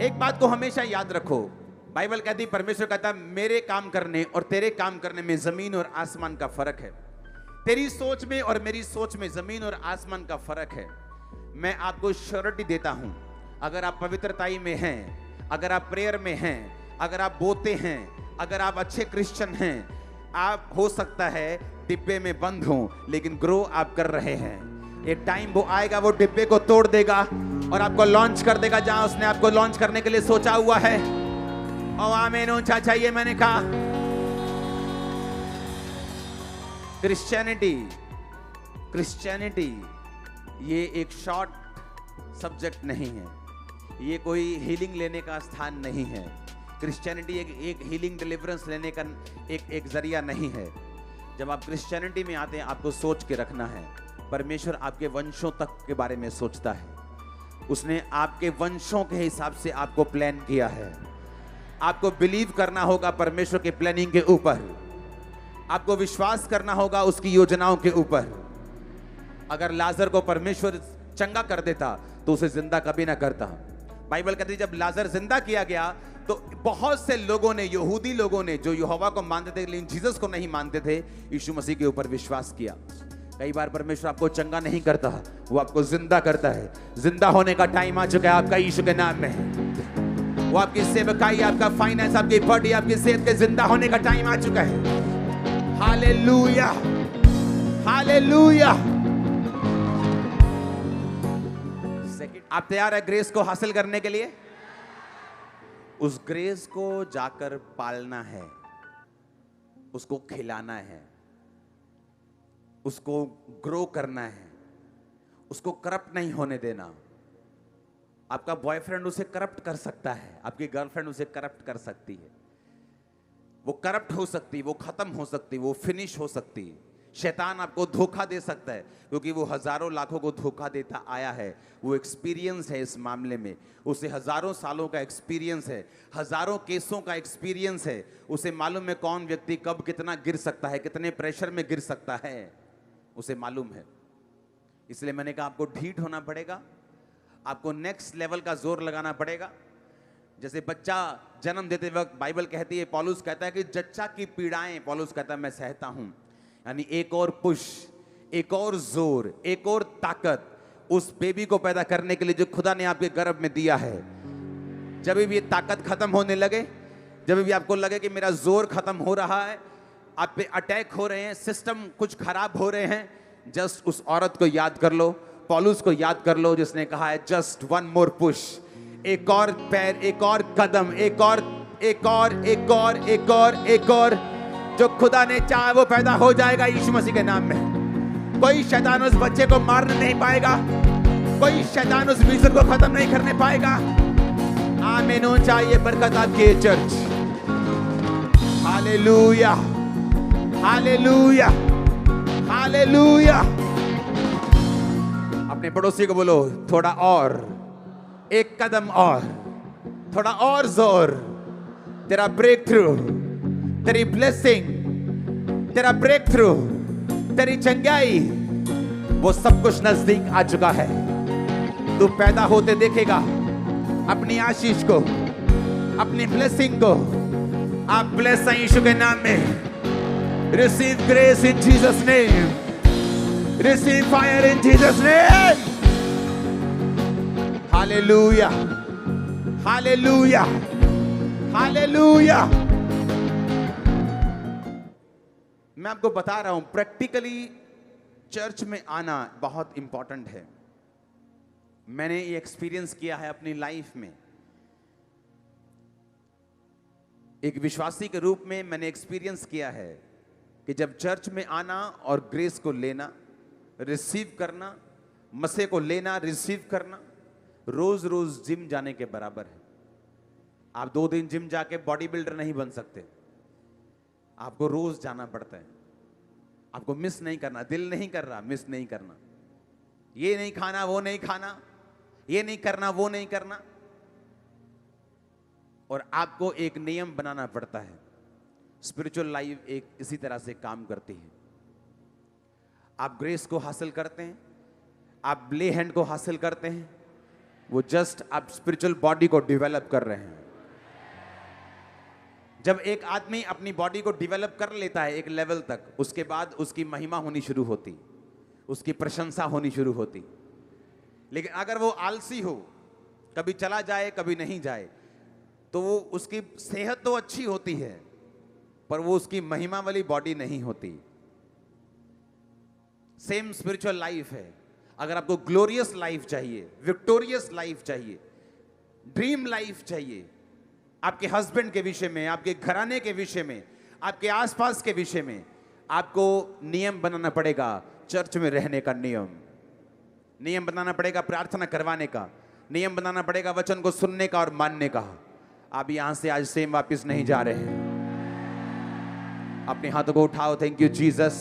एक बात को हमेशा याद रखो, बाइबल कहती, परमेश्वर कहता, मेरे काम करने और तेरे काम करने में जमीन और आसमान का फर्क है। तेरी सोच में और मेरी सोच में जमीन और आसमान का फर्क है। मैं आपको श्योरिटी देता हूं, अगर आप पवित्रताई में हैं, अगर आप प्रेयर में हैं, अगर आप बोते हैं, अगर आप अच्छे क्रिश्चियन हैं, आप हो सकता है डिब्बे में बंद हो, लेकिन ग्रो आप कर रहे हैं। एक टाइम वो आएगा, वो डिब्बे को तोड़ देगा और आपको लॉन्च कर देगा जहां उसने आपको लॉन्च करने के लिए सोचा हुआ है। और आमीन ऊंचा चाहिए। मैंने कहा क्रिश्चियनिटी ये एक शॉर्ट सब्जेक्ट नहीं है, ये कोई हीलिंग लेने का स्थान नहीं है। क्रिश्चियनिटी एक हीलिंग डिलीवरेंस लेने का एक जरिया नहीं है। जब आप क्रिश्चियनिटी में आते हैं, आपको सोच के रखना है, परमेश्वर आपके वंशों तक के बारे में सोचता है। उसने आपके वंशों के हिसाब से आपको प्लान किया है। आपको बिलीव करना होगा परमेश्वर के प्लानिंग के ऊपर, आपको विश्वास करना होगा उसकी योजनाओं के ऊपर। अगर लाजर को परमेश्वर चंगा कर देता तो उसे जिंदा कभी ना करता। बाइबल कहती है जब लाजर जिंदा किया गया तो बहुत से लोगों ने, यहूदी लोगों ने, जो यहोवा को मानते थे लेकिन जीसस को नहीं मानते थे, यीशु मसीह के ऊपर विश्वास किया। कई बार परमेश्वर आपको चंगा नहीं करता, वो आपको जिंदा करता है। जिंदा होने का टाइम आ चुका है आपका, यीशु के नाम में। वो आपकी सेवकाई, आपका फाइनेंस, आपकी बॉडी, आपकी सेहत के जिंदा होने का टाइम आ चुका है। Hallelujah, hallelujah. आप तैयार है ग्रेस को हासिल करने के लिए? उस ग्रेस को जाकर पालना है, उसको खिलाना है, उसको ग्रो करना है, उसको करप्ट नहीं होने देना। आपका बॉयफ्रेंड उसे करप्ट कर सकता है, आपकी गर्लफ्रेंड उसे करप्ट कर सकती है। वो करप्ट हो सकती, वो खत्म हो सकती, वो फिनिश हो सकती। शैतान आपको धोखा दे सकता है, क्योंकि वो हजारों लाखों को धोखा देता आया है। वो एक्सपीरियंस है इस मामले में, उसे हजारों सालों का एक्सपीरियंस है, हजारों केसों का एक्सपीरियंस है। उसे मालूम है कौन व्यक्ति कब कितना गिर सकता है, कितने प्रेशर में गिर सकता है, उसे मालूम है। इसलिए मैंने कहा आपको ढीठ होना पड़ेगा, आपको नेक्स्ट लेवल का जोर लगाना पड़ेगा। जैसे बच्चा जन्म देते वक्त बाइबल कहती है, पौलुस कहता है कि जच्चा की पीड़ाएं, पौलुस कहता है मैं सहता हूं। यानी एक और पुश, एक और जोर, एक और ताकत उस बेबी को पैदा करने के लिए जो खुदा ने आपके गर्भ में दिया है। जब भी ये ताकत खत्म होने लगे, जब भी आपको लगे कि मेरा जोर खत्म हो रहा है, आप पे अटैक हो रहे हैं, सिस्टम कुछ खराब हो रहे हैं, जस्ट उस औरत को याद कर लो, पौलुस को याद कर लो, जिसने कहा है जस्ट वन मोर पुश, एक और पैर, एक और कदम, एक और, एक और, एक और, एक और, एक और। जो खुदा ने चाहा वो पैदा हो जाएगा यीशु मसीह के नाम में। कोई शैतान उस बच्चे को मार नहीं पाएगा, कोई शैतान उस विजन को खत्म नहीं करने पाएगा। आमीन हो चाहिए बरकत आपकी चर्च। Hallelujah, hallelujah, hallelujah. अपने पड़ोसी को बोलो थोड़ा और, एक कदम और, थोड़ा और जोर। तेरा ब्रेक थ्रू, तेरी ब्लेसिंग, तेरा ब्रेक थ्रू, तेरी चंगाई, वो सब कुछ नजदीक आ चुका है। तू पैदा होते देखेगा अपनी आशीष को, अपनी ब्लेसिंग को। आप ब्लेस हैं यीशु के नाम में। Receive grace in Jesus name, receive fire in Jesus name. Hallelujah, hallelujah, hallelujah. मैं आपको बता रहा हूं, प्रैक्टिकली चर्च में आना बहुत इंपॉर्टेंट है। मैंने ये एक्सपीरियंस किया है अपनी लाइफ में। एक विश्वासी के रूप में मैंने एक्सपीरियंस किया है कि जब चर्च में आना और ग्रेस को लेना, रिसीव करना, मसीह को लेना, रिसीव करना, रोज रोज जिम जाने के बराबर है। आप 2 दिन जिम जाके बॉडी बिल्डर नहीं बन सकते, आपको रोज जाना पड़ता है। आपको मिस नहीं करना, दिल नहीं कर रहा, मिस नहीं करना। ये नहीं खाना, वो नहीं खाना, ये नहीं करना, वो नहीं करना। और आपको एक नियम बनाना पड़ता है। स्पिरिचुअल लाइफ एक इसी तरह से काम करती है। आप ग्रेस को हासिल करते हैं, आप ले हैंड को हासिल करते हैं, वो जस्ट आप स्पिरिचुअल बॉडी को डेवलप कर रहे हैं। जब एक आदमी अपनी बॉडी को डेवलप कर लेता है एक लेवल तक, उसके बाद उसकी महिमा होनी शुरू होती, उसकी प्रशंसा होनी शुरू होती। लेकिन अगर वो आलसी हो, कभी चला जाए कभी नहीं जाए, तो वो उसकी सेहत तो अच्छी होती है पर वो उसकी महिमा वाली बॉडी नहीं होती। सेम स्पिरिचुअल लाइफ है। अगर आपको ग्लोरियस लाइफ चाहिए, विक्टोरियस लाइफ चाहिए, ड्रीम लाइफ चाहिए, आपके हस्बैंड के विषय में, आपके घराने के विषय में, आपके आसपास के विषय में, आपको नियम बनाना पड़ेगा। चर्च में रहने का नियम बनाना पड़ेगा, प्रार्थना करवाने का नियम बनाना पड़ेगा, वचन को सुनने का और मानने का। आप यहां से आज सेम वापस नहीं जा रहे हैं। अपने हाथों को उठाओ। Thank you Jesus.